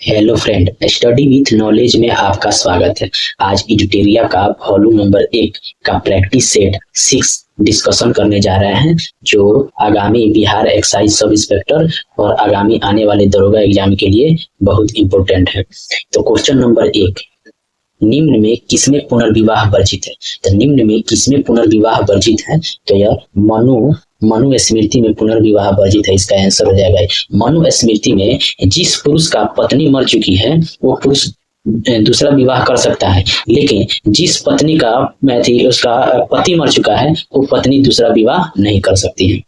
Hello friend, study with knowledge में आपका स्वागत है। आज इडुटेरिया का वॉल्यूम नंबर 1 का प्रैक्टिस सेट 6 डिस्कशन करने जा रहे हैं, जो आगामी बिहार एक्साइज सब इंस्पेक्टर और आगामी आने वाले दरोगा एग्जाम के लिए बहुत इंपॉर्टेंट है। तो क्वेश्चन नंबर 1, निम्न में किसमें पुनर्विवाह वर्जित है? तो निम्न में किसमें पुनर्विवाह वर्जित है? तो यह मनु स्मृति में पुनर्विवाह वर्जित है। इसका आंसर हो जाएगा मनु स्मृति में जिस पुरुष का पत्नी मर चुकी है वो पुरुष दूसरा विवाह कर सकता है, लेकिन जिस पत्नी का उसका पति मर चुका है वो पत्नी दूसरा विवाह नहीं कर सकती है।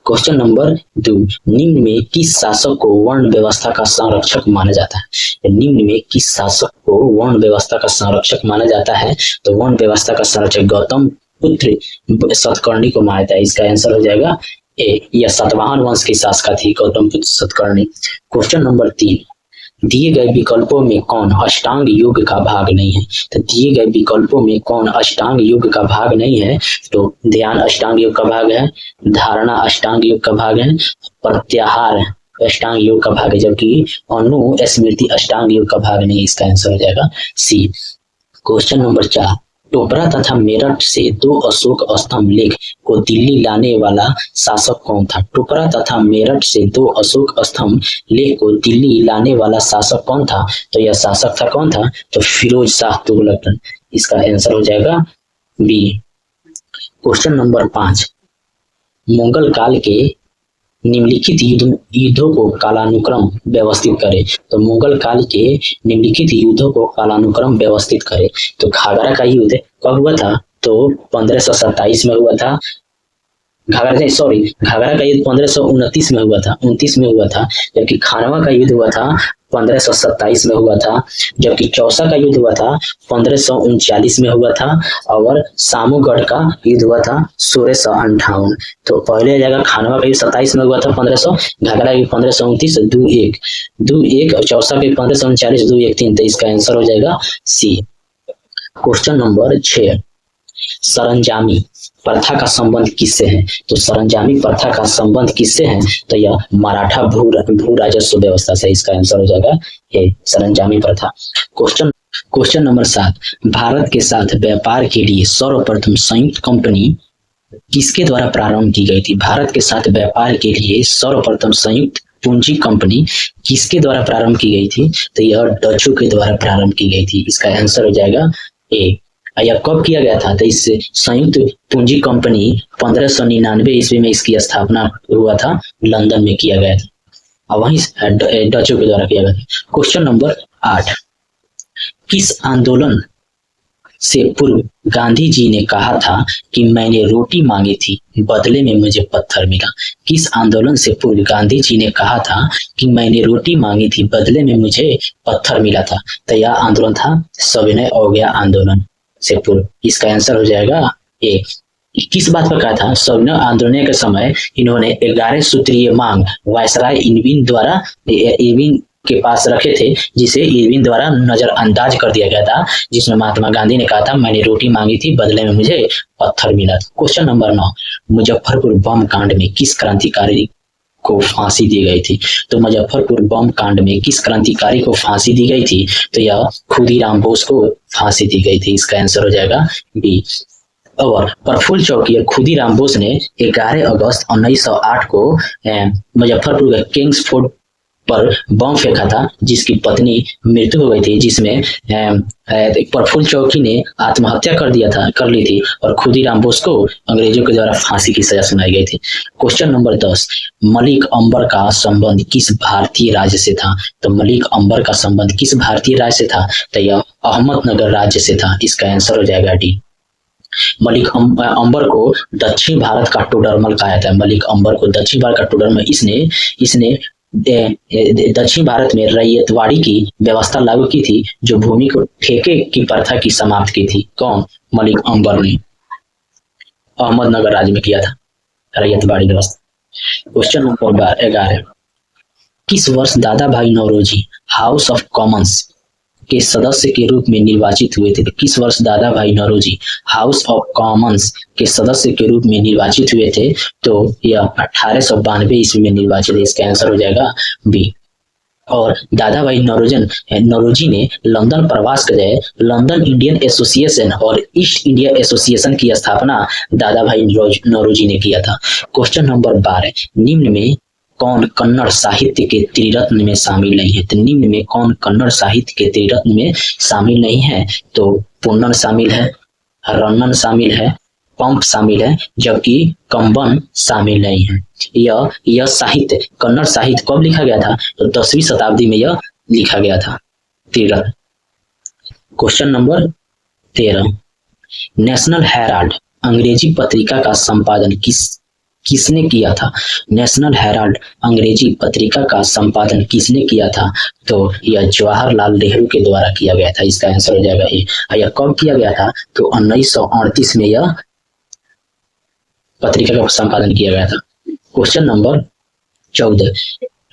क्वेश्चन नंबर 2, निम्न में किस शासक को वर्ण व्यवस्था का संरक्षक माना जाता है? निम्न में किस शासक को वर्ण व्यवस्था का संरक्षक माना जाता है? तो वर्ण व्यवस्था का संरक्षक गौतम पुत्र सतकर्णी को माना जाता है। इसका आंसर हो जाएगा ए। यह सातवाहन वंश की शासका थी गौतम पुत्र सतकर्णी। क्वेश्चन नंबर 3, दिए गए विकल्पों में कौन अष्टांग योग का भाग नहीं है? तो दिए गए विकल्पों में कौन अष्टांग योग का भाग नहीं है? तो ध्यान अष्टांग योग का भाग है, धारणा अष्टांग योग का भाग है, प्रत्याहार अष्टांग योग का भाग है, जबकि अनुस्मृति अष्टांग योग का भाग नहीं। इसका आंसर हो जाएगा सी। क्वेश्चन नंबर 4, टोपरा तथा मेरठ से 2 अशोक स्तंभ लेख को दिल्ली लाने वाला शासक कौन था? टोपरा तथा मेरठ से 2 अशोक स्तंभ लेख को दिल्ली लाने वाला शासक कौन था? तो यह शासक था कौन था? तो फिरोज शाह तुगलक। इसका आंसर हो जाएगा बी। क्वेश्चन नंबर 5, मुगल काल के निम्नलिखित युद्धों को कालानुक्रम व्यवस्थित करे। तो मुगल काल के निम्नलिखित युद्धों को कालानुक्रम व्यवस्थित करे। तो घाघरा का युद्ध कब हुआ था? तो 1527 में हुआ था। घाघरा का युद्ध 1529 में हुआ था, 29 में हुआ था। जबकि खानवा का युद्ध हुआ था 1527 में हुआ था। जबकि चौसा का युद्ध हुआ था 1539 में हुआ था। और सामूगढ़ का युद्ध हुआ था 1658। तो पहले जगह खानवा का युद्ध 27 में हुआ था 1500, घाघरा का 1529, 2-1 और चौसा के 1539, 2-1-3। तो इसका आंसर हो जाएगा सी। क्वेश्चन नंबर 6, सरंजामी प्रथा का संबंध किससे है? तो सरंजामी प्रथा का संबंध किससे है? तो यह मराठा भू राजस्व व्यवस्था से। इसका आंसर हो जाएगा ए, सरंजामी प्रथा। क्वेश्चन नंबर 7, भारत के साथ व्यापार के लिए सर्वप्रथम संयुक्त कंपनी किसके द्वारा प्रारंभ की गई थी? भारत के साथ व्यापार के लिए सर्वप्रथम संयुक्त पूंजी कंपनी किसके द्वारा प्रारंभ की गई थी? तो यह डचों के द्वारा प्रारंभ की गई थी। इसका आंसर हो जाएगा ए। यह कब किया गया था? तो इस संयुक्त पूंजी कंपनी 1599 ईस्वी में इसकी स्थापना हुआ था, लंदन में किया गया था, और वहीं डचों के द्वारा किया गया था। क्वेश्चन नंबर 8, किस आंदोलन से पूर्व गांधी जी ने कहा था कि मैंने रोटी मांगी थी बदले में मुझे पत्थर मिला? किस आंदोलन से पूर्व गांधी जी ने कहा था कि मैंने रोटी मांगी थी बदले में मुझे पत्थर मिला था? तो यह आंदोलन था सविनय अवज्ञा आंदोलन से पूर्व। इसका आंसर हो जाएगा ए। किस बात पर कहा था? सविनय आंदोलन के समय इन्होंने 11 सूत्रीय मांग वायसराय इरविन के पास रखे थे, जिसे इरविन द्वारा नजरअंदाज कर दिया गया था, जिसमें महात्मा गांधी ने कहा था मैंने रोटी मांगी थी बदले में मुझे पत्थर मिला था। क्वेश्चन नंबर 9, मुजफ्फरपुर बम कांड में किस क्रांतिकारी को फांसी दी गई थी? तो मुजफ्फरपुर बम कांड में किस क्रांतिकारी को फांसी दी गई थी? तो यह खुदीराम बोस को फांसी दी गई थी। इसका आंसर हो जाएगा बी। और प्रफुल्ल चौकी खुदीराम बोस ने 11 अगस्त 1908 को मुजफ्फरपुर के किंग्स फोर्ट पर बम फेंका था, जिसकी पत्नी मृत्यु हो गई थी, जिसमें प्रफुल्ल चौकी ने आत्महत्या कर ली थी, और खुदीराम बोस को अंग्रेजों के द्वारा फांसी की सजा सुनाई गई थी। क्वेश्चन नंबर 10, मलिक अंबर का संबंध किस भारतीय राज्य से था? तो मलिक अंबर का संबंध किस भारतीय राज्य से था? तो यह अहमदनगर राज्य से था। इसका आंसर हो जाएगा डी। मलिक अंबर को दक्षिण भारत का टोडरमल कहा जाता है। मलिक अंबर को दक्षिण भारत का टोडरमल इसने दक्षिण भारत में रैयतवाड़ी की व्यवस्था लागू की थी, जो भूमि को ठेके की प्रथा की समाप्त की थी। कौन? मलिक अंबर ने अहमदनगर राज्य में किया था रैयतवाड़ी व्यवस्था। क्वेश्चन नंबर 11, किस वर्ष दादा भाई नौरोजी हाउस ऑफ कॉमन्स के सदस्य के रूप में निर्वाचित हुए थे? किस वर्ष दादा भाई नौरोजी हाउस ऑफ कॉमन्स के सदस्य के रूप में निर्वाचित हुए थे? तो यह 1892 ईस्वी में निर्वाचित है। इसका आंसर हो जाएगा बी। और दादा भाई नौरोजी ने लंदन प्रवास के लिए लंदन इंडियन एसोसिएशन और ईस्ट इंडिया एसोसिएशन की स्थापना दादा भाई नौरोजी ने किया था। क्वेश्चन नंबर 12, निम्न में कौन कन्नड़ साहित्य के त्रिरत्न में शामिल नहीं है? तो निम्न में कौन कन्नड़ साहित्य के त्रिरत्न में शामिल नहीं है? तो पुन्नन शामिल है, रन्नन शामिल है, पंप शामिल है, जबकि कंबन शामिल नहीं है। यह साहित्य, कन्नड़ साहित्य कब लिखा गया था? तो 10वीं शताब्दी में यह लिखा गया था, त्रिरत्न। क्वेश्चन नंबर 13, नेशनल हेराल्ड अंग्रेजी पत्रिका का संपादन किसने किया था? नेशनल हेराल्ड अंग्रेजी पत्रिका का संपादन किसने किया था? तो यह जवाहरलाल नेहरू के द्वारा किया गया था। इसका आंसर हो जाएगा ए। यह कब किया गया था? तो 1938 में यह पत्रिका का संपादन किया गया था। क्वेश्चन नंबर 14,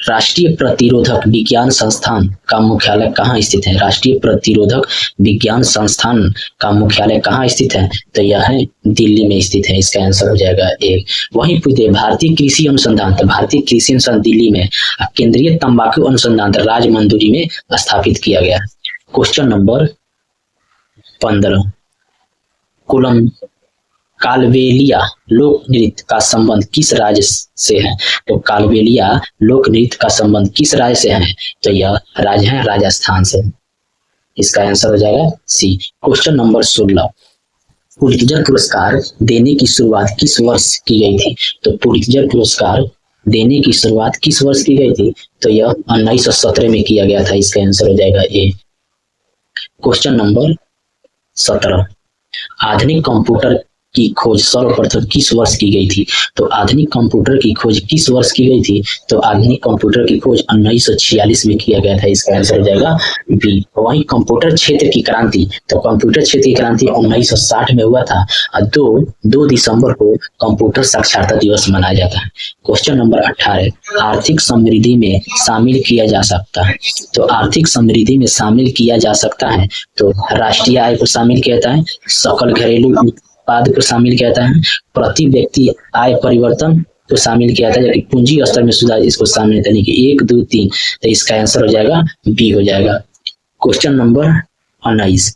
राष्ट्रीय प्रतिरोधक विज्ञान संस्थान का मुख्यालय कहाँ स्थित है? राष्ट्रीय प्रतिरोधक विज्ञान संस्थान का मुख्यालय कहाँ स्थित है? तो यह है दिल्ली में स्थित है। इसका आंसर हो जाएगा ए। वहीं पूछे भारतीय कृषि अनुसंधान, तो भारतीय कृषि अनुसंधान दिल्ली में, केंद्रीय तंबाकू अनुसंधान राजमंदुरी में स्थापित किया गया। क्वेश्चन नंबर 15, कालबेलिया लोक नृत्य का संबंध किस राज्य से है? तो कालबेलिया लोक नृत्य का संबंध किस राज्य से है? तो यह राज्य है राजस्थान से। इसका आंसर हो जाएगा सी। क्वेश्चन नंबर 16, पुलित्जर पुरस्कार देने की शुरुआत किस वर्ष की गई थी? तो पुलित्जर पुरस्कार देने की शुरुआत किस वर्ष की गई थी? तो यह 1917 में किया गया था। इसका आंसर हो जाएगा ए। क्वेश्चन नंबर 17, आधुनिक कंप्यूटर की खोज सर्वप्रथम किस वर्ष की गई थी? तो आधुनिक कंप्यूटर की खोज किस वर्ष की गई थी? तो आधुनिक कंप्यूटर की खोज 1946 में किया गया था। इसका आंसर हो जाएगा बी। वहीं कंप्यूटर क्षेत्र की क्रांति, तो कंप्यूटर क्षेत्र की क्रांति 1960 में हुआ था और 2 दिसंबर को कंप्यूटर साक्षरता दिवस मनाया जाता है। क्वेश्चन नंबर 18, आर्थिक समृद्धि में शामिल किया जा सकता है? तो आर्थिक समृद्धि में शामिल किया जा सकता है तो राष्ट्रीय आय को शामिल किया जाता है, सकल घरेलू उत्पाद को शामिल किया जाता है, प्रति व्यक्ति आय परिवर्तन को शामिल किया जाता है, जबकि पूंजी स्तर में सुधार इसको शामिल करने की 1, 2, 3। तो इसका आंसर हो जाएगा बी हो जाएगा। क्वेश्चन नंबर 19,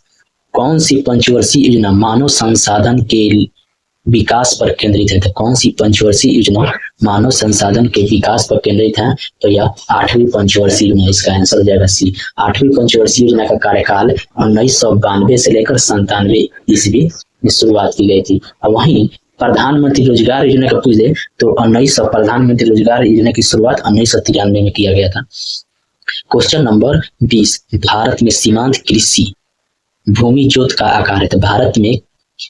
कौन सी पंचवर्षीय योजना मानव संसाधन के विकास पर केंद्रित है? तो कौन सी पंचवर्षीय योजना मानव संसाधन के विकास पर केंद्रित है? तो यह 8वीं पंचवर्षीय योजना। इसका आंसर हो जाएगा सी। 8वीं पंचवर्षीय योजना का कार्यकाल 1992 से लेकर 97 ईस्वी में शुरुआत की गई थी। और वहीं प्रधानमंत्री रोजगार योजना का पूछ दे तो प्रधानमंत्री रोजगार योजना की शुरुआत 1993 में किया गया था। क्वेश्चन नंबर 20, भारत में सीमांत कृषि भूमि जोत का आकार है? तो भारत में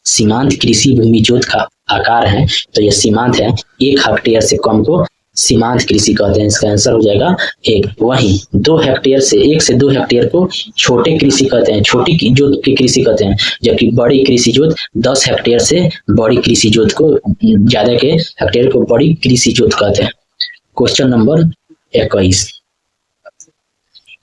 सीमांत कृषि भूमि जोत का आकार है तो यह सीमांत है 1 हेक्टेयर से कम को सीमांत कृषि कहते हैं। इसका आंसर हो जाएगा 1। वहीं 2 हेक्टेयर से 1 से 2 हेक्टेयर को छोटे कृषि कहते हैं, छोटी जोत की कृषि कहते हैं, जबकि बड़ी कृषि जोत 10 हेक्टेयर से बड़ी कृषि जोत को, ज्यादा के हेक्टेयर को बड़ी कृषि जोत कहते हैं। क्वेश्चन नंबर 21,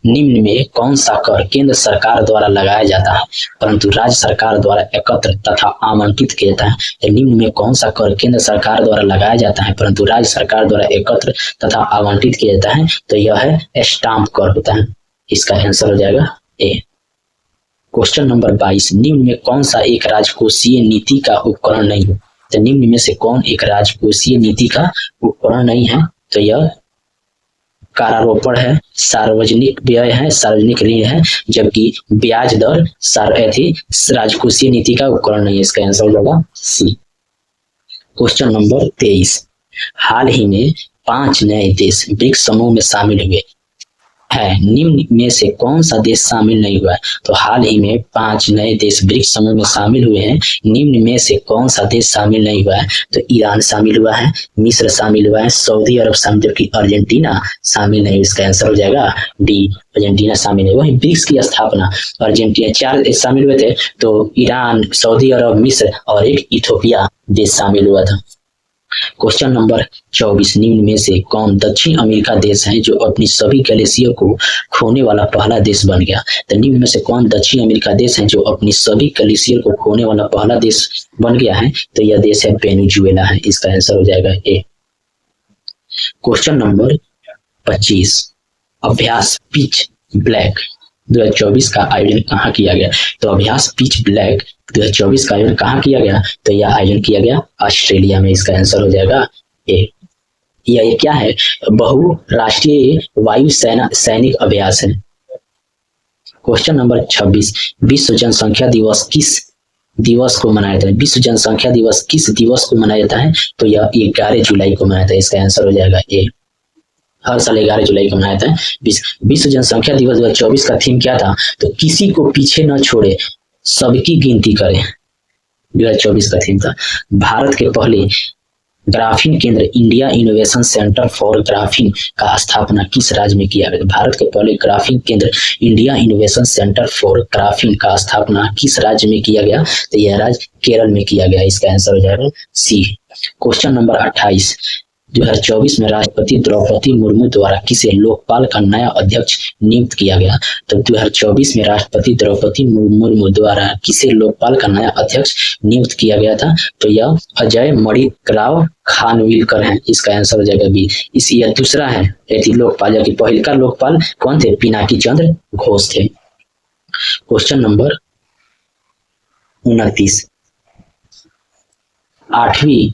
निम्न में कौन सा कर केंद्र सरकार द्वारा लगाया जाता है परंतु राज्य सरकार द्वारा एकत्र तथा आवंटित किया जाता है? तो निम्न में कौन सा कर केंद्र सरकार द्वारा लगाया जाता है परंतु राज्य सरकार द्वारा एकत्र तथा आवंटित किया जाता है? तो यह है स्टाम्प कर होता है। इसका आंसर हो जाएगा ए। क्वेश्चन नंबर 22, निम्न में कौन सा एक राजकोषीय नीति का उपकरण नहीं है? तो निम्न में से कौन एक राजकोषीय नीति का उपकरण नहीं है? तो यह कारारोपण है, सार्वजनिक व्यय है, सार्वजनिक ऋण है, जबकि ब्याज दर राजकोषीय नीति का उपकरण नहीं है। इसका आंसर हो जाएगा सी। क्वेश्चन नंबर 23, हाल ही में 5 नए देश ब्रिक्स समूह में शामिल हुए है, निम्न में से कौन सा देश शामिल नहीं हुआ है? तो हाल ही में 5 नए देश ब्रिक्स समूह में शामिल हुए हैं, निम्न में से कौन सा देश शामिल नहीं हुआ है? तो ईरान शामिल हुआ है, मिस्र शामिल हुआ है, सऊदी अरब शामिल, जबकि अर्जेंटीना शामिल नहीं। इसका आंसर हो जाएगा डी, अर्जेंटीना शामिल है। वही ब्रिक्स की स्थापना अर्जेंटीना 4 शामिल हुए थे, तो ईरान, सऊदी अरब, मिस्र और एक इथोपिया देश शामिल हुआ था। क्वेश्चन नंबर 24, निम्न में से कौन दक्षिण अमेरिका देश है जो अपनी सभी गैलेशियर को खोने वाला पहला देश बन गया? तो निम्न में से कौन दक्षिण अमेरिका देश है जो अपनी सभी गैलेशियर को खोने वाला पहला देश बन गया है? तो यह देश है वेनेजुएला है। इसका आंसर हो जाएगा ए। क्वेश्चन नंबर 25, अभ्यास पिच ब्लैक 2024 का आयोजन कहाँ किया गया? तो अभ्यास पिच ब्लैक 2024 का आयोजन कहाँ किया गया? तो यह आयोजन किया गया ऑस्ट्रेलिया में। इसका आंसर हो जाएगा ए। यह क्या है? बहुराष्ट्रीय वायु सेना सैनिक अभ्यास है। क्वेश्चन नंबर 26, विश्व जनसंख्या दिवस किस दिवस को मनाया जाता है? विश्व जनसंख्या दिवस किस दिवस को मनाया जाता है? तो यह 11 जुलाई को मनाया जाता है। इसका आंसर हो जाएगा ए। हर साल 11 जुलाई को मनाया जाता है। विश्व जनसंख्या दिवस 2024 का थीम क्या था? तो किसी को पीछे न छोड़े, सबकी गिनती करें। 2024 का थीम था। भारत के पहले ग्राफीन केंद्र India innovation centre for graphene का स्थापना किस राज्य में किया गया? भारत के पहले ग्राफीन केंद्र India innovation centre for graphene का स्थापना किस राज्य में किया गया? तो यह राज्य केरल में किया गया। इसका आंसर हो जाएगा सी। क्वेश्चन नंबर 28, 2024 में राष्ट्रपति द्रौपदी मुर्मू द्वारा किसे लोकपाल का नया अध्यक्ष नियुक्त किया गया? तो 2024 में राष्ट्रपति द्रौपदी मुर्मू द्वारा किसे लोकपाल का नया अध्यक्ष नियुक्त किया गया था? तो यह अजय मणिकराव खानविलकर है। इसका आंसर हो जाएगा बी। यह दूसरा है यदि लोकपाल, जबकि पहले का लोकपाल कौन थे? पिनाकी चंद्र घोष थे। क्वेश्चन नंबर 29, 8वीं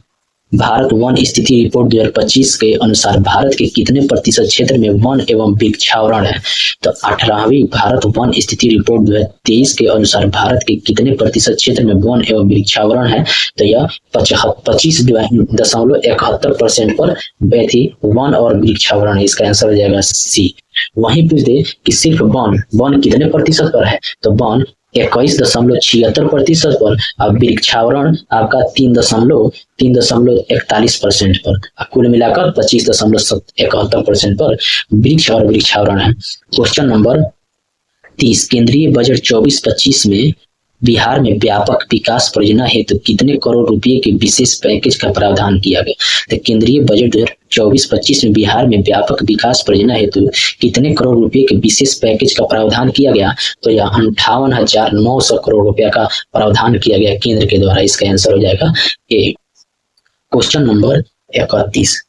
भारत वन स्थिति रिपोर्ट 2025 के अनुसार भारत के कितने प्रतिशत क्षेत्र में वन एवं वृक्षावरण है? तो 18वीं भारत वन स्थिति रिपोर्ट 2023 के अनुसार भारत के कितने प्रतिशत क्षेत्र में वन एवं वृक्षावरण है? तो यह 25.71% पर व्यक्ति वन और वृक्षावरण है। इसका आंसर हो जाएगा सी। वहीं पूछ दे कि सिर्फ वन कितने प्रतिशत पर है? तो वन 21.76% पर, अब वृक्षावरण आपका 3.41% पर, कुल मिलाकर 25.71% पर वृक्ष और वृक्षावरण है। क्वेश्चन नंबर 30, केंद्रीय बजट 24-25 में बिहार में व्यापक विकास परियोजना हेतु कितने करोड़ रुपए के विशेष पैकेज का प्रावधान किया गया? तो केंद्रीय बजट 24-25 में बिहार में व्यापक विकास परियोजना हेतु कितने करोड़ रुपए के विशेष पैकेज का प्रावधान किया गया? तो यह 58,900 करोड़ रुपया का प्रावधान किया गया केंद्र के द्वारा। इसका आंसर हो जाएगा ए। क्वेश्चन नंबर 31,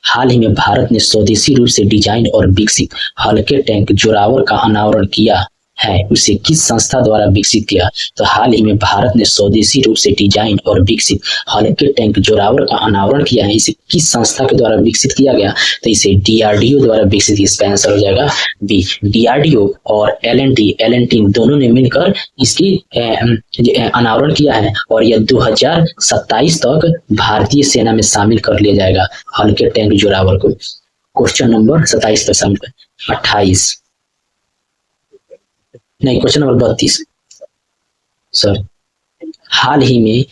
हाल ही में भारत ने स्वदेशी रूप से डिजाइन और विकसित हल्के टैंक जोरावर का अनावरण किया है, उसे किस संस्था द्वारा विकसित किया? तो हाल ही में भारत ने स्वदेशी रूप से डिजाइन और विकसित हल्के टैंक जोरावर का अनावरण किया है, इसे किस संस्था के द्वारा विकसित किया गया? तो इसे डीआरडीओ द्वारा विकसित। इसका आंसर हो जाएगा बी। डीआरडीओ और एल&टी दोनों ने मिलकर इसकी अनावरण किया है और यह 2027 तक भारतीय सेना में शामिल कर लिया जाएगा हल्के टैंक जोरावर को। क्वेश्चन नंबर 27 तक शामिल। 32 सर, हाल ही में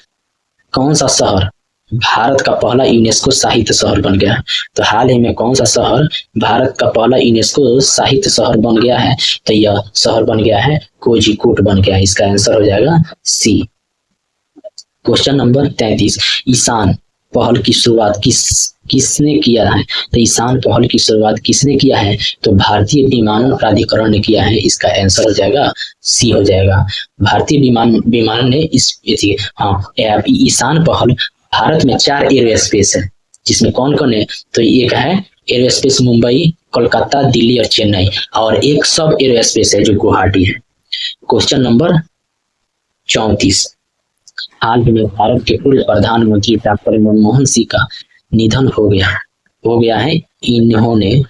कौन सा शहर भारत का पहला यूनेस्को साहित्य शहर बन गया है? तो हाल ही में कौन सा शहर भारत का पहला यूनेस्को साहित्य शहर बन गया है? तो यह शहर बन गया है कोझिकोड बन गया है। इसका आंसर हो जाएगा सी। क्वेश्चन नंबर 33, ईशान पहल की शुरुआत किसने किया है? तो ईशान पहल की शुरुआत किसने किया है? तो भारतीय विमानन प्राधिकरण ने किया है। इसका आंसर हो जाएगा सी हो जाएगा। भारतीय विमानन ने ईशान पहल, भारत में 4 एरोस्पेस है, जिसमें कौन कौन है? तो एक है एरोस्पेस मुंबई, कोलकाता, दिल्ली और चेन्नई, और एक सब एरोस्पेस है जो गुवाहाटी है। क्वेश्चन नंबर 34, हाल ही में भारत के पूर्व प्रधानमंत्री डॉक्टर मनमोहन सिंह का निधन हो गया है। इन्होंने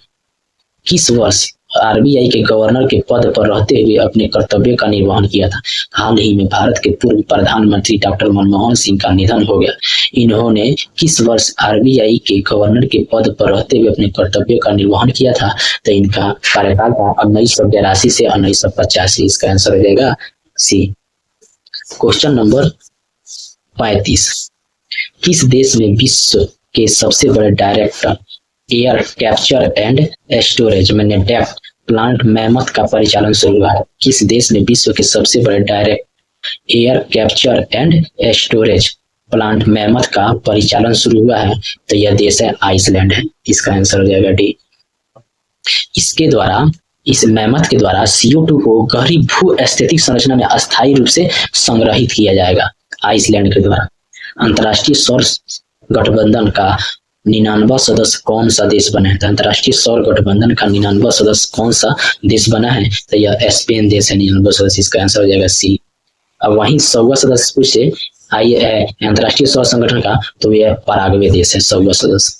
किस वर्ष आरबीआई के गवर्नर के पद पर रहते हुए अपने कर्तव्य का निर्वहन किया था? हाल ही में भारत के पूर्व प्रधानमंत्री डॉक्टर मनमोहन सिंह का निधन हो गया। इन्होंने किस वर्ष आरबीआई के गवर्नर के पद पर रहते हुए अपने कर्तव्य का निर्वहन किया था? तो इनका कार्यकाल था 1982 से 1985। इसका आंसर हो जाएगा सी। क्वेश्चन नंबर 35, किस देश में विश्व के सबसे बड़े direct air capture and storage depth plant mammoth का परिचालन शुरू हुआ है? किस देश में विश्व के सबसे बड़े direct air capture and storage plant mammoth का परिचालन शुरू हुआ है? तो यह देश है आइसलैंड है। इसका आंसर हो जाएगा डी। इस मैमथ के द्वारा CO2 को गहरी भू-स्थैतिक संरचना में अस्थायी रूप से संग्रहित किया जाएगा आइसलैंड के द्वारा। अंतर्राष्ट्रीय सौर गठबंधन का 99वां सदस्य कौन सा देश बना है? तो अंतर्राष्ट्रीय सौर गठबंधन का 99वां सदस्य कौन सा देश बना है? तो यह स्पेन देश है 99वां सदस्य। इसका आंसर हो जाएगा सी। अब वहीं 100वां सदस्य पूछे अंतर्राष्ट्रीय सौर संगठन का, तो यह पराग्वे देश है 100वां सदस्य।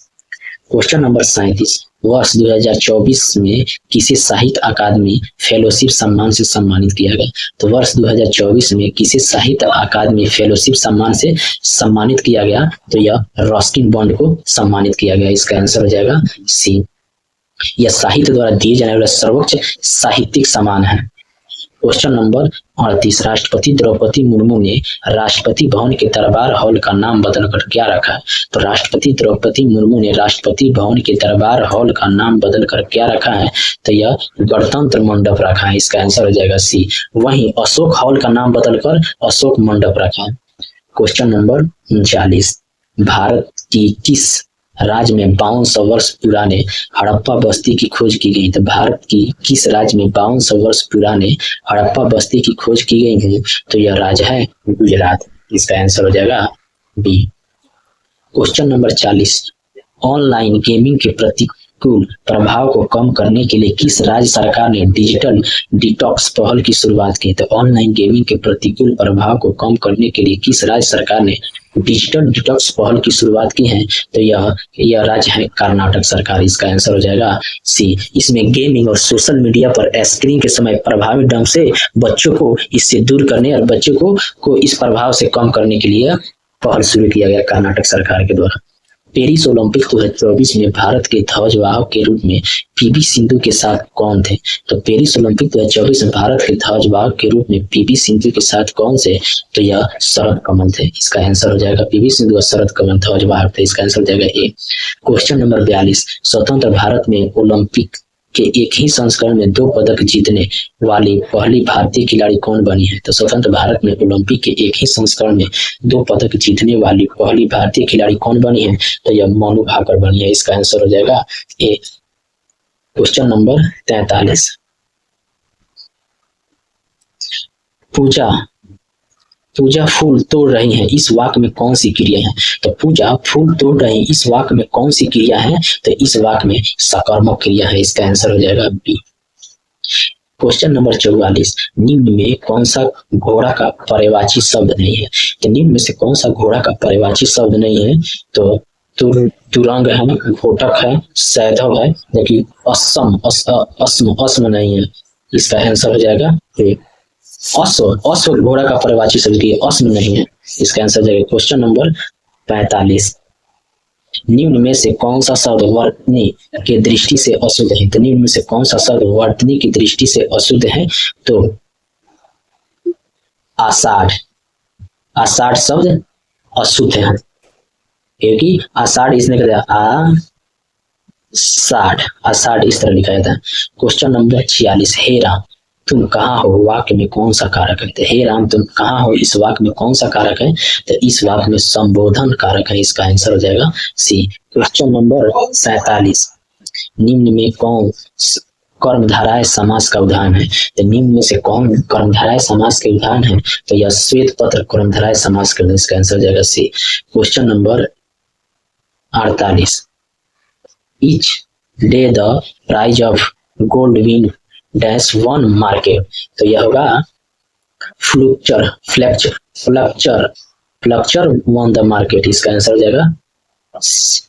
क्वेश्चन नंबर 37, वर्ष 2024 में किसे साहित्य अकादमी फेलोशिप सम्मान से सम्मानित किया गया? तो वर्ष 2024 में किसे साहित्य अकादमी फेलोशिप सम्मान से सम्मानित किया गया? तो यह रस्किन बॉन्ड को सम्मानित किया गया। इसका आंसर हो जाएगा सी। यह साहित्य द्वारा दिए जाने वाला सर्वोच्च साहित्यिक सम्मान है। क्वेश्चन नंबर 38, राष्ट्रपति द्रौपदी मुर्मू ने राष्ट्रपति भवन के दरबार हॉल का नाम बदलकर क्या रखा है? तो राष्ट्रपति द्रौपदी मुर्मू ने राष्ट्रपति भवन के दरबार हॉल का नाम बदलकर क्या रखा है? तो यह गणतंत्र मंडप रखा है। इसका आंसर हो जाएगा सी। वहीं अशोक हॉल का नाम बदलकर अशोक मंडप रखा है। क्वेश्चन नंबर 39, भारत की किस राज्य में 5200 वर्ष पुराने हड़प्पा बस्ती की खोज की गई? तो भारत की किस राज्य में 5200 वर्ष पुराने हड़प्पा बस्ती की खोज की गई है? तो यह राज्य है गुजरात। इसका आंसर हो जाएगा B. Question number 40, online gaming के प्रतिकूल प्रभाव को कम करने के लिए किस राज्य सरकार ने डिजिटल डिटॉक्स पहल की शुरुआत की? तो ऑनलाइन गेमिंग के प्रतिकूल प्रभाव को कम करने के लिए किस राज्य सरकार ने डिजिटल डिटॉक्स पहल की शुरुआत की है? तो यह राज्य है कर्नाटक सरकार। इसका आंसर हो जाएगा सी। इसमें गेमिंग और सोशल मीडिया पर स्क्रीन के समय प्रभावी ढंग से बच्चों को इससे दूर करने और बच्चों को इस प्रभाव से कम करने के लिए पहल शुरू किया गया कर्नाटक सरकार के द्वारा। पेरिस ओलंपिक 2024 में भारत के ध्वजवाहक के रूप में पीवी सिंधु के साथ कौन थे? तो पेरिस ओलंपिक 2024 में भारत के ध्वजवाहक के रूप में पीवी सिंधु के साथ कौन से? तो यह शरद कमल थे। इसका आंसर हो जाएगा पीवी सिंधु और शरद कमल ध्वजवाहक थे। इसका आंसर हो जाएगा ए। क्वेश्चन नंबर 42, स्वतंत्र भारत में ओलंपिक के एक ही संस्करण में 2 पदक जीतने वाली पहली भारतीय खिलाड़ी कौन बनी है? तो स्वतंत्र भारत में ओलंपिक के एक ही संस्करण में 2 पदक जीतने वाली पहली भारतीय खिलाड़ी कौन बनी है? तो यह मनु भाकर बनी है। इसका आंसर हो जाएगा ए। क्वेश्चन नंबर 43, पूजा फूल तोड़ रही है, इस वाक्य में कौन सी क्रिया है? तो पूजा फूल तोड़ रही, इस वाक्य में कौन सी क्रिया है? तो इस वाक्य में सकर्मक क्रिया है। इसका आंसर हो जाएगा बी। क्वेश्चन नंबर 44, निम्न में कौन सा घोड़ा का पर्यायवाची शब्द नहीं है? तो निम्न में से कौन सा घोड़ा का पर्यायवाची शब्द नहीं है? तो तुरंग है, घोटक है, सैधव है, जबकि अस्म नहीं है। इसका आंसर हो जाएगा ए। अश्व घोड़ा का पर्यायवाची शब्द की अस्म नहीं है। इसका आंसर जाएगा क्वेश्चन नंबर 45, निम्न में से कौन सा शब्द वर्तनी की दृष्टि से अशुद्ध है? तो निम्न में से कौन सा शब्द वर्तनी की दृष्टि से अशुद्ध है? तो आषाढ़ शब्द अशुद्ध है, क्योंकि आषाढ़ इसने कर दिया आषाढ़ इस तरह लिखा जाता है। क्वेश्चन नंबर 46, हे राम तुम कहाँ हो वाक्य में कौन सा कारक है? तो हे राम तुम कहाँ हो इस वाक्य में कौन सा कारक है? तो इस वाक्य में संबोधन कारक है। इसका आंसर हो जाएगा सी। क्वेश्चन नंबर 47, निम्न में कौन कर्मधारय समास का उदाहरण है? तो निम्न में से कौन कर्मधारय समास के उदाहरण है? तो यह श्वेत पत्र कर्मधारय समास का। इसका आंसर हो जाएगा C. Question number 48, each day the price of gold win dash one market. तो यह होगा फ्लक्चर वन द मार्केट। इसका आंसर हो जाएगा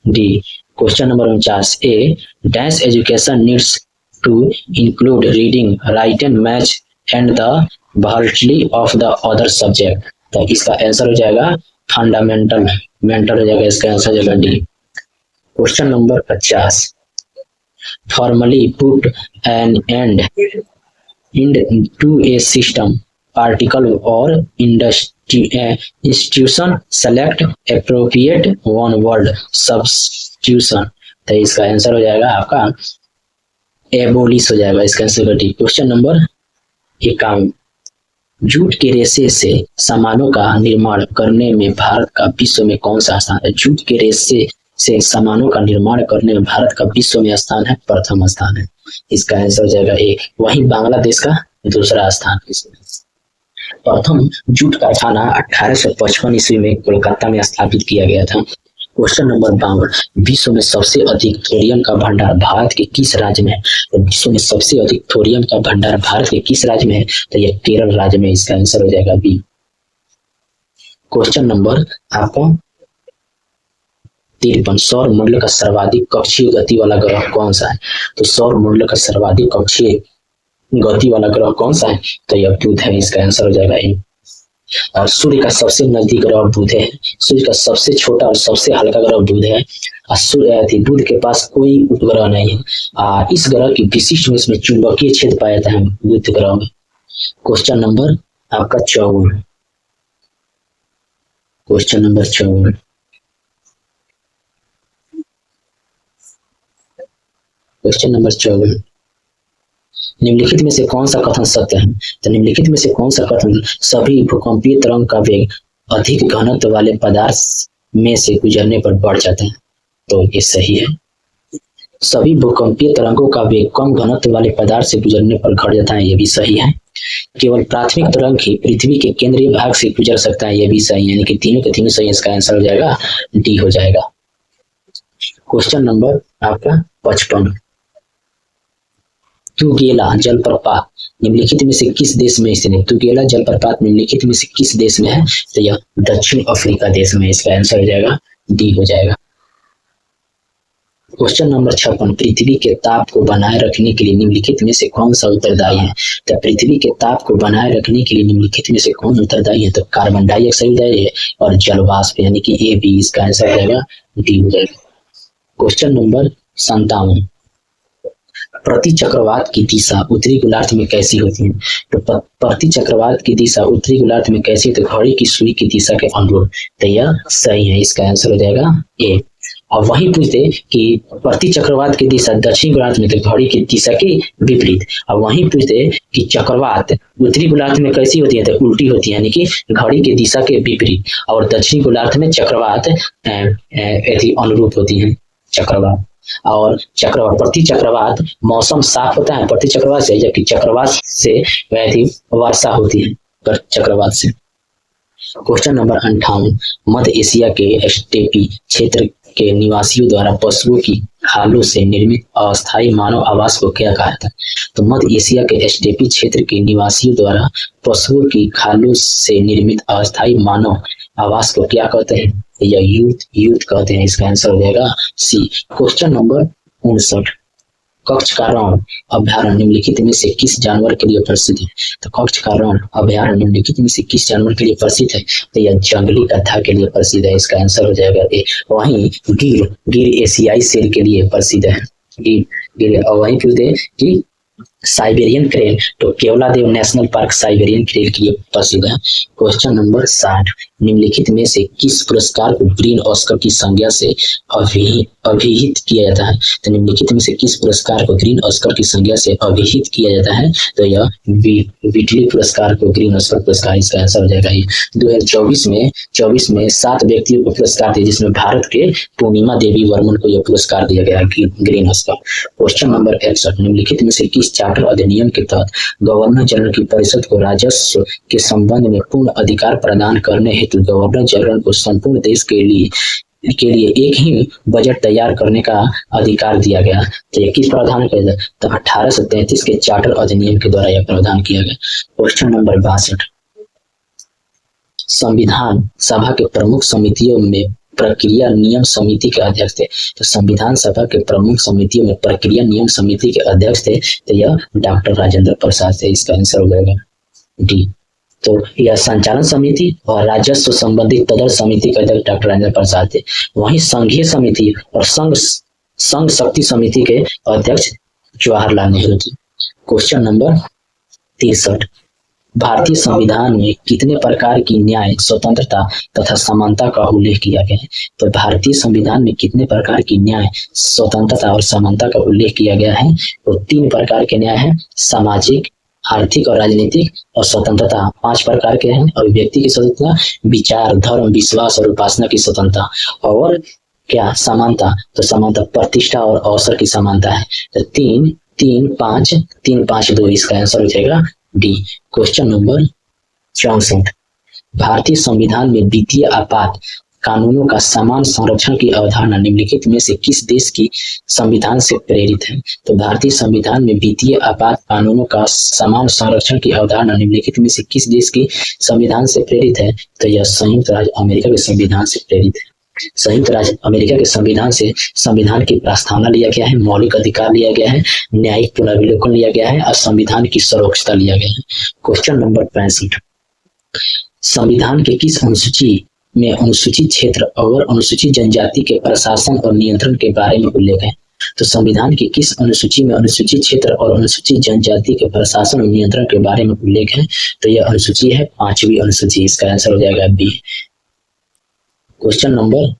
D. Question number 49, a dash education needs to include reading, writing, math and the variety of the other subject. तो इसका answer हो जाएगा फंडामेंटल हो जाएगा। इसका आंसर हो जाएगा D. Question number 50, formally put an end to a system, article or institution, select appropriate one word substitution। तो इसका आंसर हो जाएगा आपका एबोलिश हो जाएगा। इसका answer D. Question number 51, jute के रेशे से सामानों का निर्माण करने में भारत का विश्व में कौन सा स्थान है? जूट के रेशे से सामानों का निर्माण करने में भारत का विश्व में स्थान है, प्रथम स्थान है। इसका आंसर हो जाएगा ए। वहीं बांग्लादेश का दूसरा स्थान। प्रथम जूट कारखाना 1855 ईस्वी में कोलकाता में स्थापित किया गया था। क्वेश्चन नंबर 52, विश्व में सबसे अधिक थोरियम का भंडार भारत के किस राज्य में है? तो विश्व में सबसे अधिक थोरियम का भंडार भारत के किस राज्य में है? तो यह केरल राज्य में इसका आंसर हो जाएगा बी। क्वेश्चन नंबर आपका 53, सौर मंडल का सर्वाधिक कक्षीय गति वाला ग्रह कौन सा है? तो सौर मंडल का सर्वाधिक कक्षीय गति वाला ग्रह कौन सा है? तो यह बुध है, इसका आंसर हो जाएगा ए। और सूर्य का सबसे नजदीक ग्रह बुध है, सूर्य का सबसे छोटा और सबसे हल्का ग्रह बुध है। बुध के पास कोई उपग्रह नहीं है। इस ग्रह की विशिष्ट में इसमें चुंबकीय क्षेत्र पाया जाता है बुध ग्रह में। क्वेश्चन नंबर आपका 54, क्वेश्चन नंबर 54, क्वेश्चन नंबर 54, निम्नलिखित में से कौन सा कथन सत्य है? तो निम्नलिखित में से कौन सा कथन सभी भूकंपीय तरंग का वेग अधिक घनत्व वाले पदार्थ में से गुजरने पर बढ़ जाता है? तो ये सही है। सभी भूकंपीय तरंगों का वेग कम घनत्व वाले पदार्थ से गुजरने पर घट जाता है, ये भी सही है। केवल प्राथमिक तरंग ही पृथ्वी के केंद्रीय भाग से गुजर सकता है, ये भी सही है। यानी कि तीनों के तीनों सही, इसका आंसर हो जाएगा डी हो जाएगा। क्वेश्चन नंबर आपका 55, तुगेला जलप्रपात निम्नलिखित में से किस देश में स्थित है? तुगेला जलप्रपात निम्नलिखित में से किस देश में है? तो यह दक्षिण अफ्रीका देश में, इसका आंसर हो जाएगा डी हो जाएगा। क्वेश्चन नंबर 56, पृथ्वी के ताप को बनाए रखने के लिए निम्नलिखित में से कौन सा उत्तरदायी है? तो पृथ्वी के ताप को बनाए रखने के लिए निम्नलिखित में से कौन उत्तरदायी है? तो कार्बन डाइऑक्साइड है और जलवाष्प, यानी कि ए बी, इसका आंसर हो जाएगा डी हो जाएगा। क्वेश्चन नंबर 57, प्रति चक्रवात की दिशा उत्तरी गोलार्ध में कैसी होती है? तो प्रति चक्रवात की दिशा उत्तरी गोलार्ध में कैसी? तो घड़ी की सुई की दिशा के अनुरूप, तो यह सही है, इसका आंसर हो जाएगा ए। और वही पूछते कि प्रति चक्रवात की दिशा दक्षिण गोलार्ध में, तो घड़ी की दिशा के विपरीत। और वही पूछते कि चक्रवात उत्तरी गोलार्ध में कैसी होती है? तो उल्टी होती है, यानी कि घड़ी की दिशा के विपरीत। और दक्षिणी गोलार्ध में चक्रवात अनुरूप होती है चक्रवात। और चक्रवात प्रति चक्रवात मौसम साफ होता है प्रति चक्रवात से, जबकि चक्रवात से वर्षा होती है चक्रवात से। क्वेश्चन नंबर 58, मध्य एशिया के स्टेपी क्षेत्र के निवासियों द्वारा पशुओं की खालों से निर्मित अस्थायी मानव आवास को क्या कहा जाता है? तो मध्य एशिया के स्टेपी क्षेत्र के निवासियों द्वारा पशुओं की खालों से निर्मित अस्थायी मानव आवास को क्या कहते हैं? या यूथ कहते हैं, इसका आंसर हो जाएगा सी। क्वेश्चन नंबर 59, कच्छ का रण अभ्यारण्य निम्नलिखित में से किस जानवर के लिए प्रसिद्ध है? तो कच्छ का रण अभ्यारण्य निम्नलिखित में से किस जानवर के लिए प्रसिद्ध है? तो यह जंगली गधा के लिए प्रसिद्ध है, इसका आंसर हो जाएगा ए। वहीं गिर एशियाई शेर के लिए प्रसिद्ध है, गिर। और वहीं पूछते कि साइबेरियन क्रेन, तो Keoladeo national park Siberian crane के लिए प्रसिद्ध है। क्वेश्चन नंबर 60, निम्नलिखित में से किस पुरस्कार को ग्रीन ऑस्कर की संज्ञा से अभिहित किया जाता है? तो निम्नलिखित में से किस पुरस्कार को ग्रीन ऑस्कर की संज्ञा से अभिहित किया जाता है? तो यह व्हिटली पुरस्कार को ग्रीन ऑस्कर पुरस्कार, इसका आंसर हो जाएगा ये। 2024 में 7 व्यक्तियों को पुरस्कार दिए, जिसमें भारत के पूर्णिमा देवी वर्मन को यह पुरस्कार दिया गया ग्रीन ऑस्कर। क्वेश्चन नंबर 61, निम्नलिखित में से किस चार्टर अधिनियम के तहत गवर्नर जनरल की परिषद को राजस्व के संबंध में पूर्ण अधिकार प्रदान करने हेतु गवर्नर जनरल को संपूर्ण देश के लिए एक ही बजट तैयार करने का अधिकार दिया गया? तो यह किस प्रावधान के तहत? तो 1833 के चार्टर अधिनियम के द्वारा यह प्रावधान किया गया। क्वेश्चन नंबर 62, संविधान सभा के प्रमुख समितियों में प्रक्रिया नियम समिति के अध्यक्ष थे? तो संविधान सभा के प्रमुख समितियों में प्रक्रिया नियम समिति के अध्यक्ष थे, तो यह डॉक्टर राजेंद्र प्रसाद थे, इसका आंसर हो जाएगा डी। तो यह संचालन समिति और राजस्व संबंधित तदर समिति के अध्यक्ष डॉक्टर राजेंद्र प्रसाद थे। वहीं संघीय समिति और संघ शक्ति समिति के अध्यक्ष जवाहरलाल नेहरू थे। क्वेश्चन नंबर 63, भारतीय संविधान में कितने प्रकार की न्याय, स्वतंत्रता तथा समानता का उल्लेख किया गया है? तो भारतीय संविधान में कितने प्रकार की न्याय, स्वतंत्रता और समानता का उल्लेख किया गया है? तो 3 प्रकार के न्याय हैं, सामाजिक, आर्थिक और राजनीतिक। और स्वतंत्रता 5 प्रकार के हैं, अभिव्यक्ति की स्वतंत्रता, विचार, धर्म, विश्वास और उपासना की स्वतंत्रता। और क्या समानता? तो समानता प्रतिष्ठा और अवसर की समानता है। तो 3-5-2, इसका आंसर हो जाएगा डी। क्वेश्चन नंबर 64, भारतीय संविधान में वित्तीय आपात कानूनों का समान संरक्षण की अवधारणा निम्नलिखित में से किस देश की संविधान से प्रेरित है? तो भारतीय संविधान में वित्तीय आपात कानूनों का समान संरक्षण की अवधारणा निम्नलिखित में से किस देश की संविधान से प्रेरित है? तो यह संयुक्त राज्य अमेरिका के संविधान से प्रेरित है। संयुक्त राज्य अमेरिका के संविधान से संविधान की प्रस्तावना लिया गया है, मौलिक अधिकार लिया गया है, न्यायिक पुनर्विलोकन लिया गया है और संविधान की सर्वोच्चता लिया गया है। क्वेश्चन नंबर 65, संविधान के किस अनुसूची में अनुसूचित क्षेत्र और अनुसूचित जनजाति के प्रशासन और नियंत्रण के बारे में उल्लेख है? तो संविधान की किस अनुसूची में अनुसूचित क्षेत्र और अनुसूचित जनजाति के प्रशासन और नियंत्रण के बारे में उल्लेख है? तो यह अनुसूची है 5वीं अनुसूची। इसका आंसर हो जाएगा बी। क्वेश्चन नंबर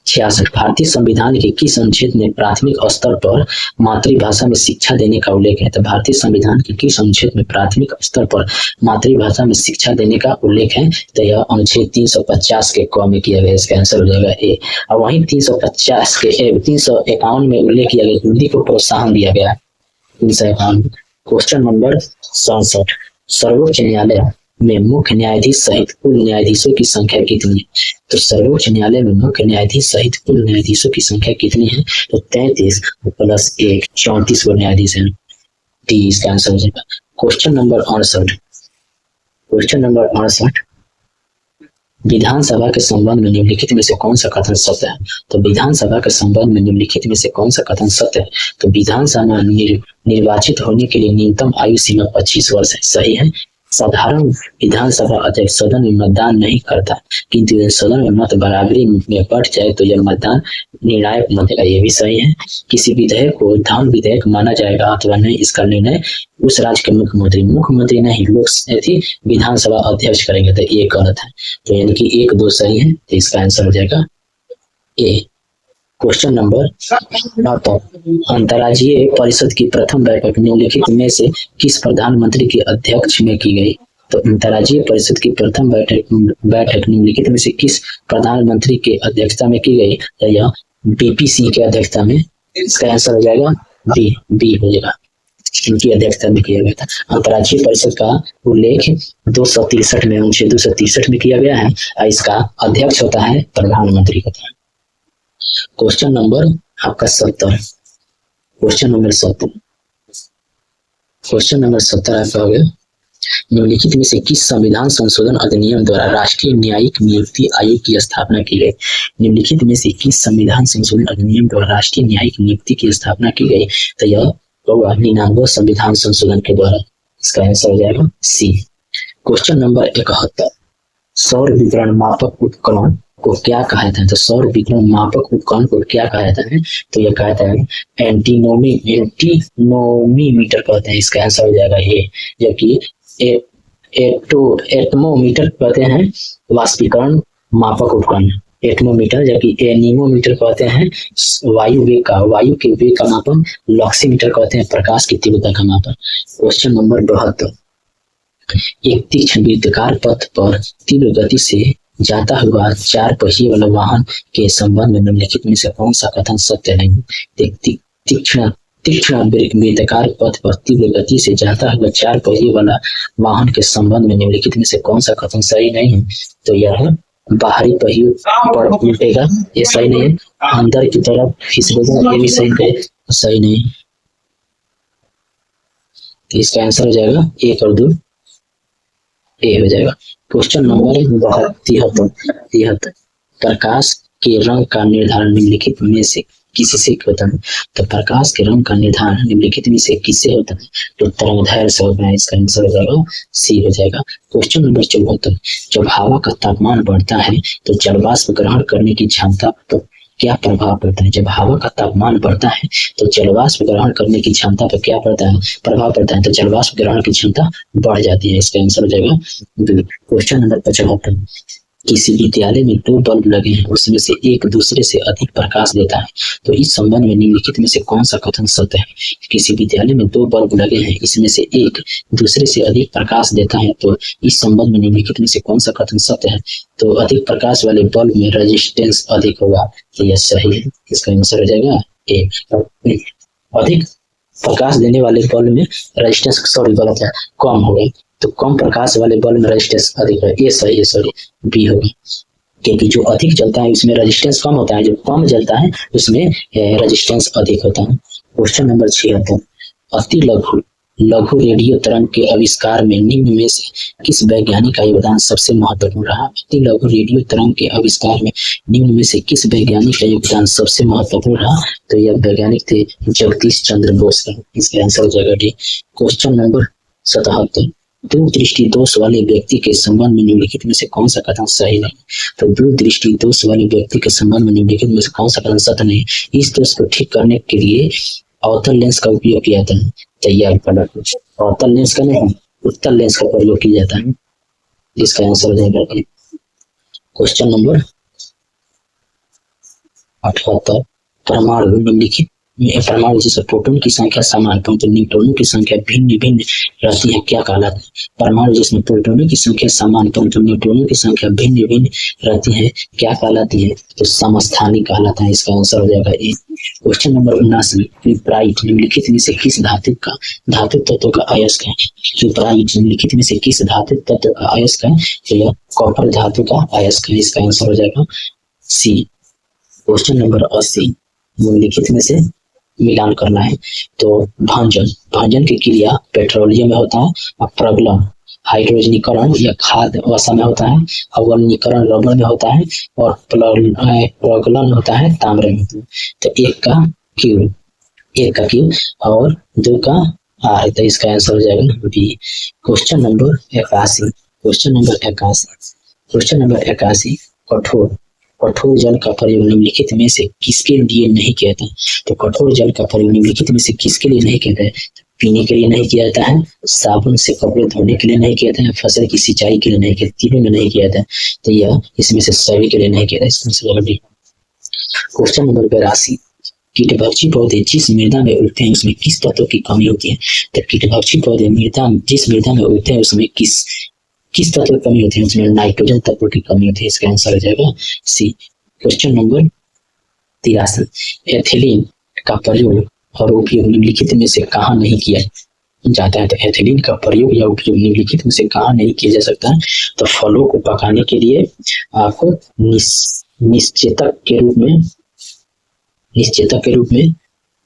66, भारतीय संविधान के किस अनुच्छेद में प्राथमिक स्तर पर मातृभाषा में शिक्षा देने का उल्लेख है? तो भारतीय संविधान के किस अनुच्छेद में प्राथमिक स्तर पर मातृभाषा में शिक्षा देने का उल्लेख है? तो यह अनुच्छेद 350 के क में किया गया। इसका आंसर हो जाएगा ए। और वहीं 350 के 351 में उल्लेख किया गया, हिंदी को प्रोत्साहन दिया गया है 351। क्वेश्चन नंबर 67, सर्वोच्च न्यायालय में मुख्य न्यायाधीश सहित कुल न्यायाधीशों की संख्या कितनी है? तो सर्वोच्च न्यायालय में मुख्य न्यायाधीश सहित कुल न्यायाधीशों की संख्या कितनी है? तो 33 प्लस 1 34 गो न्यायाधीश हैं। डी इसका आंसर हो जाएगा। क्वेश्चन नंबर 68, विधानसभा के संबंध में निम्नलिखित में से कौन सा कथन सत्य है? तो विधानसभा के संबंध में निम्नलिखित में से कौन सा कथन सत्य है? तो विधानसभा में निर्वाचित होने के लिए न्यूनतम आयु सीमा 25 वर्ष है। सही है। साधारण विधानसभा अध्यक्ष सदन में मतदान नहीं करता, किंतु यदि सदन में मत बराबरी में बढ़ जाए तो यह मतदान निर्णायक बनेगा। यह भी सही है। किसी विधेयक को धान विधेयक माना जाएगा अथवा नहीं, इसका निर्णय उस राज्य के मुख्यमंत्री नहीं, लोग विधानसभा अध्यक्ष करेंगे। तो ये गलत है। तो यानी कि 1 2 सही है। तो इसका आंसर हो जाएगा ए। क्वेश्चन नंबर 69, अंतर्राज्यीय परिषद की प्रथम बैठक निम्नलिखित में से किस प्रधानमंत्री की अध्यक्ष में की गई? तो अंतर्राज्यीय परिषद की प्रथम बैठक निम्नलिखित में से किस प्रधानमंत्री के अध्यक्षता में की गई? तो यह बीपी सिंह के अध्यक्षता में। इसका आंसर हो जाएगा बी हो जाएगा। इनकी अध्यक्षता में किया गया था। अंतर्राज्यीय परिषद का उल्लेख 263 में अनुच्छेद 263 में किया गया है और इसका अध्यक्ष होता है प्रधानमंत्री होता है। क्वेश्चन नंबर आपका 70, क्वेश्चन नंबर 70 आपका हो गया। निम्नलिखित में से किस संविधान संशोधन अधिनियम द्वारा राष्ट्रीय न्यायिक नियुक्ति आयोग की स्थापना की गई? निम्नलिखित में से किस संविधान संशोधन अधिनियम द्वारा राष्ट्रीय न्यायिक नियुक्ति की स्थापना की गई? तो यह होगा 99 संविधान संशोधन के द्वारा। इसका आंसर हो जाएगा सी। क्वेश्चन नंबर 71, सौर विकिरण मापक उपकरण को क्या कहा जाता है? तो सौर विकिरण मापक उपकरण को क्या कहा जाता है? तो यह कहा जाता है एंटीनोमीटर कहते हैं। इसका आंसर हो जाएगा ए। जबकि एटमोमीटर कहते हैं वाष्पीकरण मापक उपकरण, एटमोमीटर, जबकि एनीमोमीटर कहते हैं वायु के वेग का मापन, लॉक्सीमीटर कहते हैं प्रकाश की तीव्रता का मापन। क्वेश्चन नंबर 72, एक तीक्ष्ण वृत्ताकार पथ पर तीव्र गति से जाता हुआ 4 पहिए वाला वाहन के संबंध में निम्नलिखित में से कौन सा कथन सत्य नहीं? तीक्ष्ण वृत्ताकार पथ पर तीव्र गति से जाता हुआ 4 पहिए वाला वाहन के संबंध में निम्नलिखित में से कौन सा कथन सही नहीं है? तो यह बाहरी पहियों पर उल्टेगा, ये सही नहीं है। अंदर की तरफ फिसलेगा, ये भी सही नहीं। तो इसका आंसर हो जाएगा 1 और 2 ए हो जाएगा। क्वेश्चन नंबर 73, प्रकाश के रंग का निर्धारण निम्नलिखित में से किसी से होता है? तो प्रकाश के रंग का निर्धारण निम्नलिखित में से किससे होता है? तो तरंगदैर्घ्य से होता है। इसका आंसर हो जाएगा सी हो जाएगा। क्वेश्चन नंबर 74, जब हवा का तापमान बढ़ता है तो जलवाष्प ग्रहण करने की क्षमता पर क्या प्रभाव पड़ता है? जब हवा का तापमान बढ़ता है तो जलवाष्प ग्रहण करने की क्षमता पर क्या प्रभाव पड़ता है? तो जलवाष्प ग्रहण की क्षमता बढ़ जाती है। इसका आंसर हो जाएगा बी। क्वेश्चन नंबर 75, किसी विद्यालय में 2 बल्ब लगे हैं, उसमें से एक दूसरे से अधिक प्रकाश देता है, तो इस संबंध में निम्नलिखित में से कौन सा कथन सत्य है? किसी विद्यालय में 2 बल्ब लगे हैं, इसमें से एक दूसरे से अधिक प्रकाश देता है, तो इस संबंध में निम्नलिखित में से कौन सा कथन सत्य है? तो अधिक प्रकाश वाले बल्ब में रेजिस्टेंस अधिक होगा। तो यह सही है। इसका आंसर हो जाएगा ए। अधिक प्रकाश देने वाले बल्ब में रेजिस्टेंस गलत है, कम होगा। तो कम प्रकाश वाले बल्ब में रेजिस्टेंस अधिक है, ये सही है, बी होगा। क्योंकि जो अधिक जलता है उसमें रेजिस्टेंस कम होता है, जो कम जलता है उसमें रेजिस्टेंस अधिक होता है। क्वेश्चन नंबर 76, अति लघु लघु रेडियो तरंग के आविष्कार में निम्न में से किस वैज्ञानिक का योगदान सबसे महत्वपूर्ण रहा? अति लघु रेडियो तरंग के आविष्कार में निम्न में से किस वैज्ञानिक का योगदान सबसे महत्वपूर्ण रहा? तो यह वैज्ञानिक थे जगदीश चंद्र बोस। इसका आंसर हो जाएगा डी। क्वेश्चन नंबर 77, दूरदृष्टि दोष वाले व्यक्ति के संबंध में निम्नलिखित में से कौन सा कथन सही नहीं? तो दूरदृष्टि दोष वाले व्यक्ति के संबंध में निम्नलिखित में से कौन सा कथन सत्य नहीं? इस दोष को ठीक करने के लिए अवतल लेंस का उपयोग किया जाता है। तैयार पलट, अवतल लेंस का नहीं उत्तल लेंस का प्रयोग किया जाता है। इसका आंसर हो जाएगा। क्वेश्चन नंबर 78, परमाणु निम्नलिखित परमाणु जैसे प्रोटॉन की संख्या समान परंतु न्यूट्रॉनों की संख्या भिन्न भिन्न रहती है क्या कहलाता है? परमाणु जिसमें प्रोटॉनों की संख्या समान परंतु न्यूट्रॉनों की संख्या भिन्न भिन्न रहती है क्या कहलाती है? तो समस्थानी कहलाता है। इसका आंसर हो जाएगा ए। क्वेश्चन नंबर 79, क्यूप्राइट निम्नलिखित में से किस धातु तत्व का अयस्क है? क्यूप्राइट निम्नलिखित में से किस धातु तत्व का अयस्क है? तो यह कॉपर धातु का अयस्क है। इसका आंसर हो जाएगा सी। क्वेश्चन नंबर 80, निम्नलिखित में से मिलान करना है। तो भंजन की क्रिया पेट्रोलियम में होता है, और प्रगलन हाइड्रोजनीकरण या खाद्य वसा में होता है, अवलनीकरण रबड़ में होता है, और प्रगलन होता है ताम्र में। तो एक का क्यू और 2 का आर। तो इसका आंसर हो जाएगा B. Question number 81, question number 81, कठोर जल का प्रयोग निम्नलिखित में से किसके लिए नहीं किया जाता है? तो कठोर जल का प्रयोग निम्नलिखित में से किसके लिए नहीं किया जाता है? पीने के लिए नहीं किया जाता है, साबुन से कपड़े धोने के लिए नहीं किया जाता है, फसल की सिंचाई के लिए नहीं किया, तीनों में नहीं किया जाता है। तो यह इसमें से सभी के लिए नहीं किया जाता है। क्वेश्चन नंबर 82, कीटभक्षी पौधे जिस मृदा में उगते हैं उसमें किस तत्व की कमी होती है? तो कीटभक्षी पौधे जिस मृदा में उगते हैं उसमें किस तत्व की कमी होती है? उसमें नाइट्रोजन तत्व की कमी होती है। इसका आंसर हो जाएगा सी। क्वेश्चन नंबर 83, एथिलीन का प्रयोग और उपयोग निम्नलिखित में से कहाँ नहीं किया जाता है? तो एथिलीन का प्रयोग या उपयोग निम्नलिखित में से कहाँ नहीं किया जा सकता है? तो फलों को पकाने के लिए आपको निश्चेतक के रूप में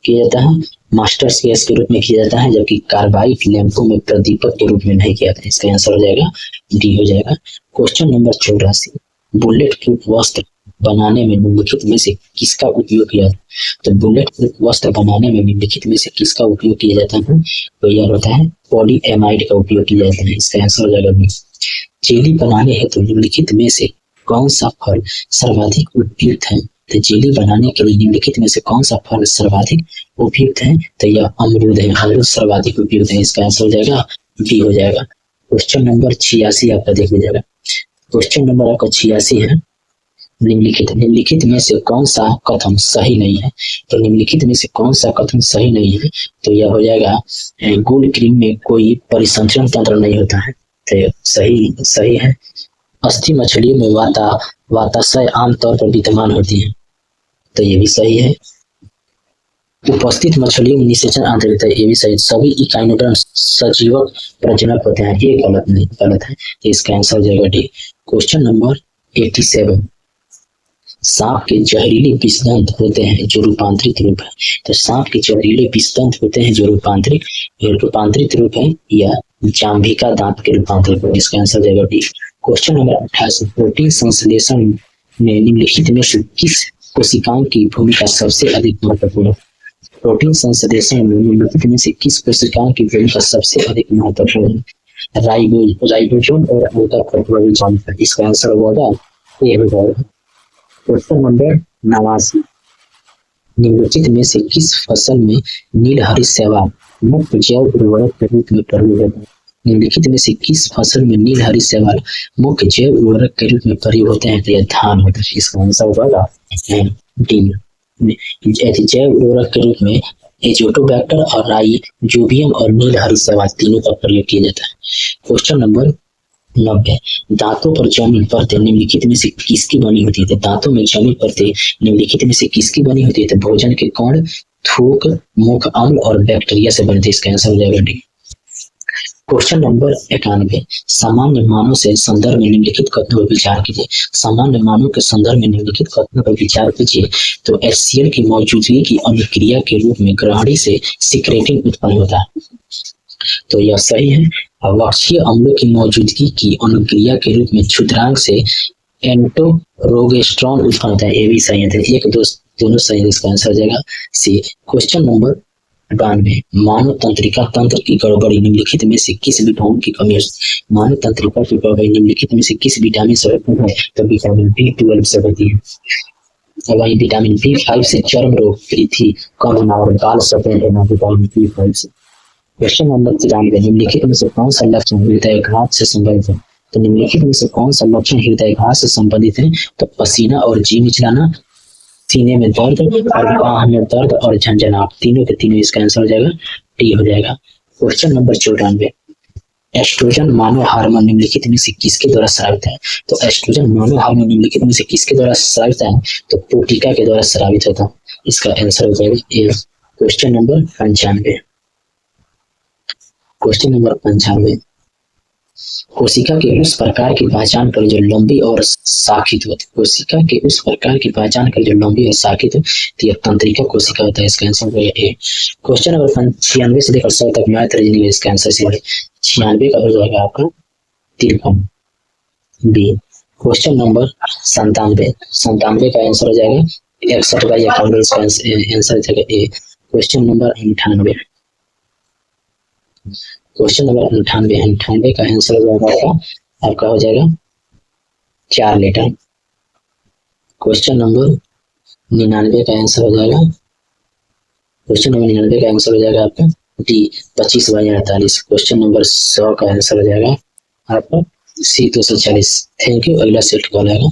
किया जाता है, मास्टर्स गैस के रूप में किया जाता है, जबकि कार्बाइड लैंपों में प्रदीपक के रूप में नहीं किया जाता है। इसका आंसर हो जाएगा डी हो जाएगा। क्वेश्चन नंबर 84, बुलेट प्रूफ वस्त्र बनाने में निम्नलिखित में से किसका उपयोग किया जाता है? तो बुलेट प्रूफ वस्त्र बनाने में निम्नलिखित में से किसका उपयोग किया जाता है? तो यह होता है पॉलीएमाइड का उपयोग किया जाता है। इसका आंसर हो जाएगा बी। जेली बनाने हेतु निम्नलिखित में से कौन सा फल सर्वाधिक उपयुक्त है? तो जेली बनाने के लिए निम्नलिखित में से कौन सा फल सर्वाधिक उपयुक्त है? तो यह अमरूद है, अमरूद सर्वाधिक उपयुक्त है। इसका आंसर हो जाएगा बी हो जाएगा। क्वेश्चन नंबर 86 आपका देख लीजिएगा। क्वेश्चन नंबर आपका 86 है, निम्नलिखित में से कौन सा कथन सही नहीं है? तो निम्नलिखित में से कौन सा कथन सही नहीं है? तो यह हो जाएगा गोल क्रीम में कोई परिसंचरण तंत्र नहीं होता है। तो सही है। अस्थि मछलियों में वाताशय आमतौर पर विद्यमान होती है। तो ये भी सही है। उपस्थित मछलियों में निषेचन आंतरिक होता है। ये भी सही। सभी इकाइनोडर्म सजीवक प्रजनक होते हैं। ये गलत है। तो इसका आंसर हो जाएगा डी। क्वेश्चन नंबर 87, सांप के जहरीले विषदंत होते हैं जो रूपांतरित रूप है। तो सांप के जहरीले विषदंत होते हैं जो रूपांतरित रूप है या जाम्भिका दांत के रूपांतरित रूप। इसका आंसर हो जाएगा डी। क्वेश्चन नंबर 88, प्रोटीन संश्लेषण में निम्नलिखित में से किस कोशिकाओं की भूमिका सबसे अधिक महत्वपूर्ण है? प्रोटीन संश्लेषण में निम्नलिखित में से किस कोशिकाओं की भूमिका सबसे अधिक महत्वपूर्ण है? राइबोसोम और अंतःप्रोटोजोम। इसका आंसर होगा ए हो जाएगा। क्वेश्चन नंबर 89, निम्नलिखित में से किस फसल में नीलहरी शैवाल मुख्य जैव उर्वरक के रूप में प्रयोग होता है? निम्नलिखित में से किस फसल में नीलहरी शैवाल मुख्य जैव उर्वरक के रूप में प्रयोग होते हैं? तो यह धान होता है। इसका आंसर होगा डी। जैव उर्वरक के रूप में एजोटोबैक्टर और राइजोबियम और नीलहरी शैवाल तीनों का प्रयोग किया जाता है। क्वेश्चन नंबर 90, दांतों पर जमी परतें निम्नलिखित में से किसकी बनी होती है? तो दांतों में जमी परतें निम्नलिखित में से किसकी बनी होती है? तो भोजन के कण, थूक, मुख अम्ल और बैक्टीरिया से बनती है। इसका आंसर हो जाएगा डी। क्वेश्चन नंबर 91, सामान्य मानों से संदर्भ में निम्नलिखित कथनों पर विचार कीजिए। सामान्य मानों के संदर्भ में निम्नलिखित कथनों पर विचार कीजिए। तो HCl की मौजूदगी की अनुक्रिया के रूप में ग्रहणी से सिक्रेटिन उत्पन्न होता है, तो यह सही है। अवक्षीय अम्लों की मौजूदगी की अनुक्रिया के रूप में क्षुद्रांक से एंटोरोगेस्ट्रॉन उत्पन्न होता है, ये भी सही है। तो एक दो दोनों सही है, इसका आंसर हो जाएगा सी। क्वेश्चन नंबर 92, मानव तंत्रिका तंत्र की गड़बड़ी निम्नलिखित में से किस विटामिन की कमी है? मानव तंत्रिका की गड़बड़ी निम्नलिखित में से किस विटामिन से होती है? तो विटामिन B12 से होती है। वही विटामिन B5 से चर्म रोग पृथ्वी कम होना और बाल सफेद होना विटामिन B5 से। क्वेश्चन नंबर 93, निम्नलिखित में से कौन सा लक्षण हृदयाघात से संबंधित है? तो निम्नलिखित में से कौन सा लक्षण हृदयाघात से संबंधित है? तो पसीना और जी मिचलाना, सीने में दर्द और बाह में दर्द और झंझनाहट, तीनों के तीनों इसका आंसर हो जाएगा डी हो जाएगा। क्वेश्चन नंबर 94, एस्ट्रोजन मानव हार्मोन निम्नलिखित में से किसके द्वारा स्रावित है? तो एस्ट्रोजन मानव हार्मोन निम्नलिखित में से किसके द्वारा स्रावित है? तो पोटिका के द्वारा स्रावित होता है, इसका आंसर हो जाएगा ए। क्वेश्चन नंबर 95, क्वेश्चन नंबर 95, कोशिका के उस प्रकार की पहचान करें जो लंबी और शाखित हो। कोशिका के उस प्रकार की पहचान करें जो लंबी और शाखित हो, तो यह तंत्रिका कोशिका होता है, इसका आंसर हो ए। क्वेश्चन नंबर 96 से लेकर 100 तक मैथ रीजनिंग है, इसका आंसर 96 का हो जाएगा आपका 53 बी। क्वेश्चन नंबर 97 का आंसर हो जाएगा 61/51, इसका आंसर हो जाएगा ए। क्वेश्चन नंबर 98, क्वेश्चन नंबर 98 का आंसर हो जाएगा आपका हो जाएगा 4 लीटर। क्वेश्चन नंबर 99 का आंसर हो जाएगा, क्वेश्चन नंबर 99 का आंसर हो जाएगा आपका डी 25/48। क्वेश्चन नंबर 100 का आंसर हो जाएगा आपका सी 240। Thank you. अगला सेट कॉल आएगा।